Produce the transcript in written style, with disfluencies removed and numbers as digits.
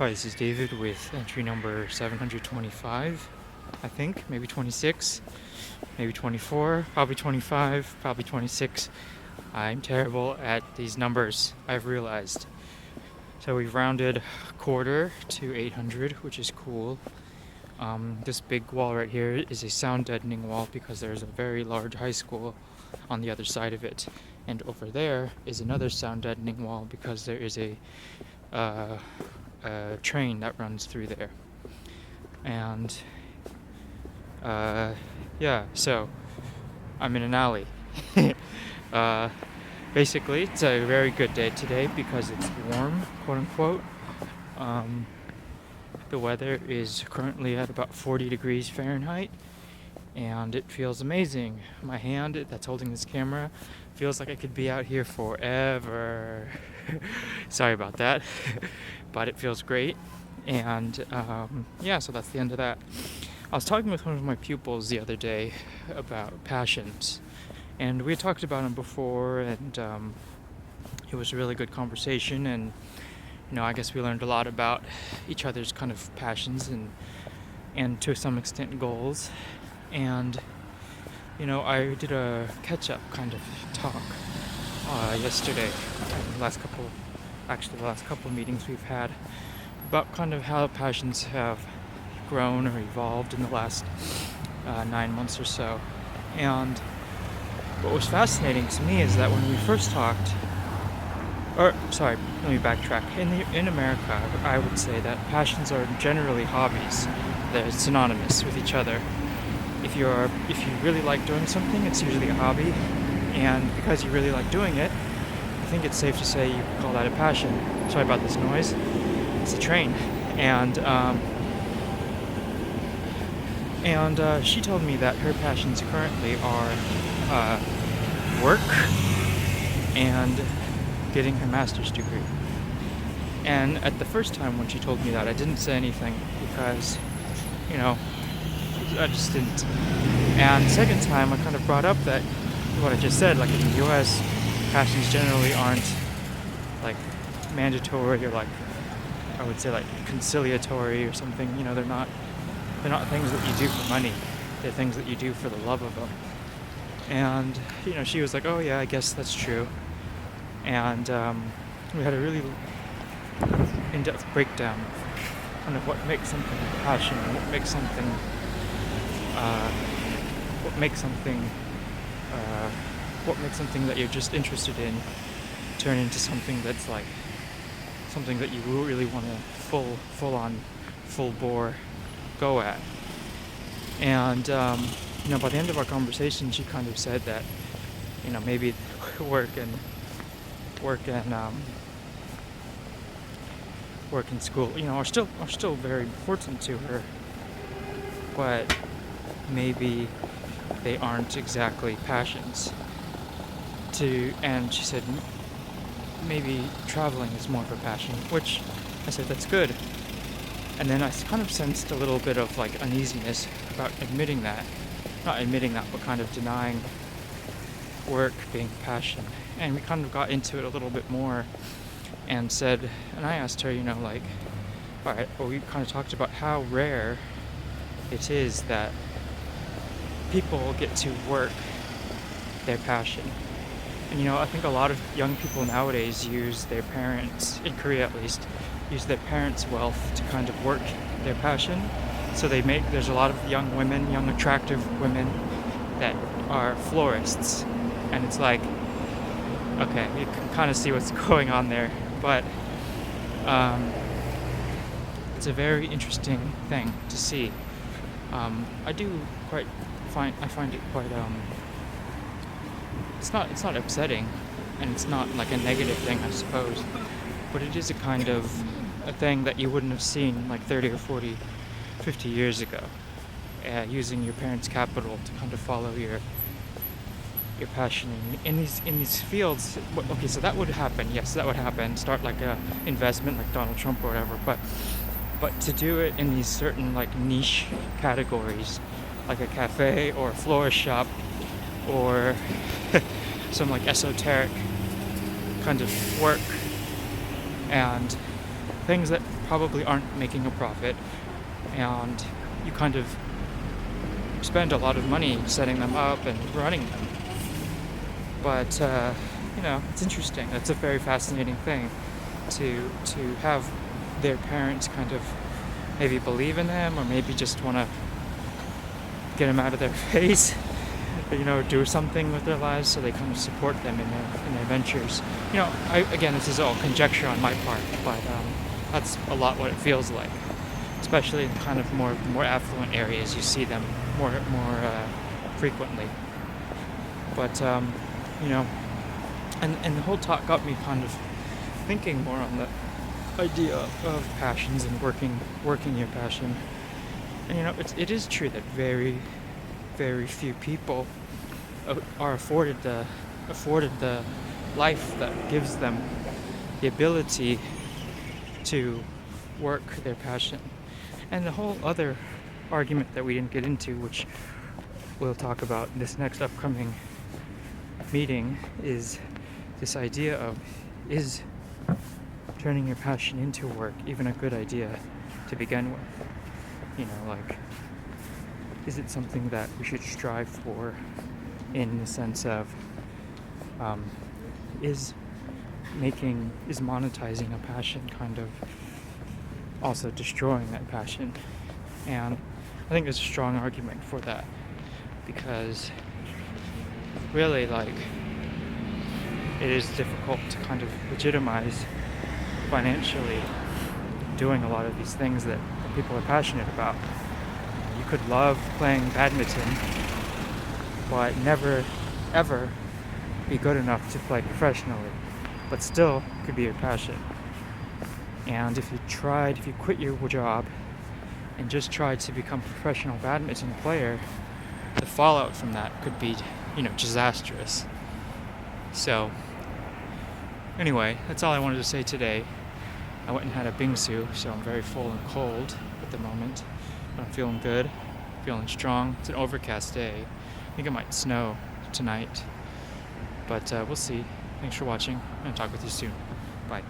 Hi, this is David with entry number 725, I think, maybe 26, maybe 24, probably 25, probably 26. I'm terrible at these numbers, I've realized. So we've rounded a quarter to 800, which is cool. This big wall right here is a sound deadening wall because there's a very large high school on the other side of it. And over there is another sound deadening wall because there is uh, a train that runs through there. And yeah, so I'm in an alley. uh, Basically, it's a very good day today because it's warm, quote unquote. The weather is currently at about 40 degrees Fahrenheit, and it feels amazing. My hand that's holding this camera feels like I could be out here forever. Sorry about that, but it feels great. And yeah, so that's the end of that. I was talking with one of my pupils the other day about passions, and we had talked about them before, and it was a really good conversation. And I guess we learned a lot about each other's kind of passions and to some extent goals. And I did a catch-up kind of talk yesterday, the last couple meetings we've had about kind of how passions have grown or evolved in the last 9 months or so. And what was fascinating to me is that when we first talked, let me backtrack. In America, I would say that passions are generally hobbies. They're synonymous with each other. If you really like doing something, it's usually a hobby, and because you really like doing it, I think it's safe to say you call that a passion. Sorry about this noise. It's a train, and she told me that her passions currently are work and getting her master's degree. And at the first time when she told me that, I didn't say anything because, I just didn't. And the second time, I kind of brought up that what I just said, like in the U.S., passions generally aren't like mandatory or like I would say like conciliatory or something. They're not things that you do for money. They're things that you do for the love of them. And she was like, "Oh yeah, I guess that's true." And we had a really kind of in-depth breakdown of kind of what makes something a passion, and what makes something that you're just interested in turn into something that's like something that you really want to full bore go at. And by the end of our conversation, she kind of said that maybe work and school are still very important to her, but maybe they aren't exactly passions. And she said maybe traveling is more of a passion, which I said that's good. And then I kind of sensed a little bit of like uneasiness about admitting that. Not admitting that, but kind of denying work being passion. And we kind of got into it a little bit more and I asked her, all right, well, we kind of talked about how rare it is that people get to work their passion. And I think a lot of young people nowadays use their parents, in Korea at least, use their parents' wealth to kind of work their passion. So there's a lot of young attractive women that are florists. And it's like, okay, you can kind of see what's going on there. But it's a very interesting thing to see. I find it quite it's not upsetting, and it's not like a negative thing, I suppose, but it is a kind of a thing that you wouldn't have seen like 30 or 40, 50 years ago, using your parents' capital to kind of follow your passion in these fields. Okay, so that would happen. Yes, that would happen. Start like a investment like Donald Trump or whatever, but to do it in these certain like niche categories, like a cafe or a florist shop or some like esoteric kind of work, and things that probably aren't making a profit, and you kind of spend a lot of money setting them up and running them. But it's interesting. That's a very fascinating thing to have their parents kind of maybe believe in them, or maybe just want to get them out of their face, do something with their lives so they kind of support them in their ventures. Again, this is all conjecture on my part, but that's a lot what it feels like, especially in kind of more affluent areas. You see them more frequently. But and the whole talk got me kind of thinking more on the idea of passions and working your passion. And it is true that very, very few people are afforded the life that gives them the ability to work their passion. And the whole other argument that we didn't get into, which we'll talk about in this next upcoming meeting, is this idea of, is turning your passion into work even a good idea to begin with? Is it something that we should strive for, in the sense of is monetizing a passion kind of also destroying that passion? And I think there's a strong argument for that, because really, it is difficult to kind of legitimize financially doing a lot of these things that people are passionate about. You could love playing badminton, but never ever be good enough to play professionally, but still could be your passion. And if you quit your job and just tried to become a professional badminton player, the fallout from that could be, disastrous. So anyway, that's all I wanted to say today. I went and had a bingsu, so I'm very full and cold at the moment, but I'm feeling good, feeling strong. It's an overcast day. I think it might snow tonight, but we'll see. Thanks for watching, and I'll talk with you soon. Bye.